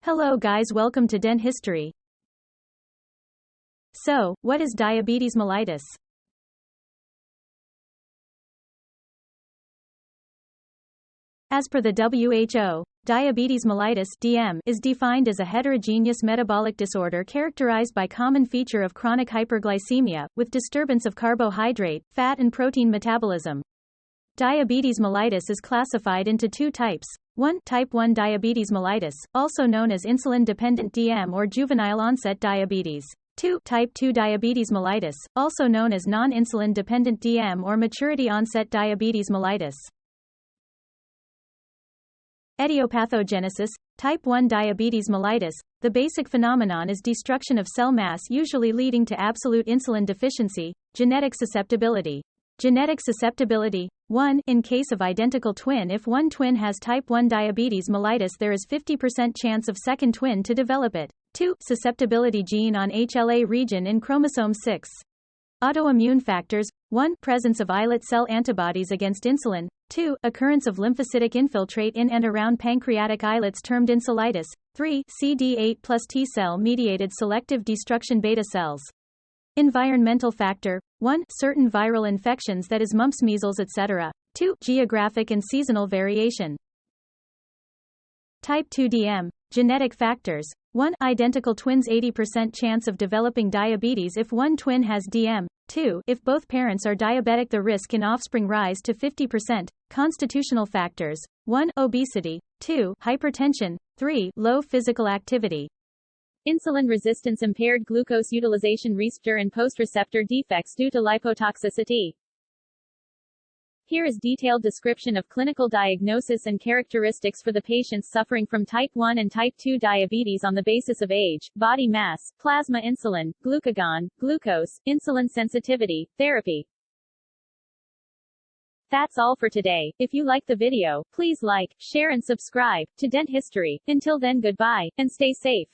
Hello guys, welcome to Denthistory. So, what is diabetes mellitus? As per the WHO, diabetes mellitus (DM) is defined as a heterogeneous metabolic disorder characterized by common feature of chronic hyperglycemia, with disturbance of carbohydrate, fat and protein metabolism. Diabetes mellitus is classified into two types. 1. Type 1 diabetes mellitus, also known as insulin-dependent DM or juvenile onset diabetes. 2. Type 2 diabetes mellitus, also known as non-insulin dependent DM or maturity onset diabetes mellitus. Etiopathogenesis, type 1 diabetes mellitus. The basic phenomenon is destruction of cell mass, usually leading to absolute insulin deficiency. Genetic susceptibility. Genetic susceptibility. 1. In case of identical twin, if one twin has type 1 diabetes mellitus, there is 50% chance of second twin to develop it. 2. Susceptibility gene on HLA region in chromosome 6. Autoimmune factors. 1. Presence of islet cell antibodies against insulin. 2. Occurrence of lymphocytic infiltrate in and around pancreatic islets termed insulitis. 3. CD8 plus T cell mediated selective destruction beta cells. Environmental factor. 1. Certain viral infections, that is mumps, measles, etc. 2. Geographic and seasonal variation. Type 2 DM. Genetic factors. 1. Identical twins, 80% chance of developing diabetes if one twin has DM. 2. If both parents are diabetic, the risk in offspring rise to 50%. Constitutional factors. 1. Obesity. 2. Hypertension. 3. Low physical activity. Insulin resistance, impaired glucose utilization, receptor and post-receptor defects due to lipotoxicity. Here is detailed description of clinical diagnosis and characteristics for the patients suffering from type 1 and type 2 diabetes on the basis of age, body mass, plasma insulin, glucagon, glucose, insulin sensitivity, therapy. That's all for today. If you like the video, please like, share and subscribe to Denthistory. Until then, goodbye, and stay safe.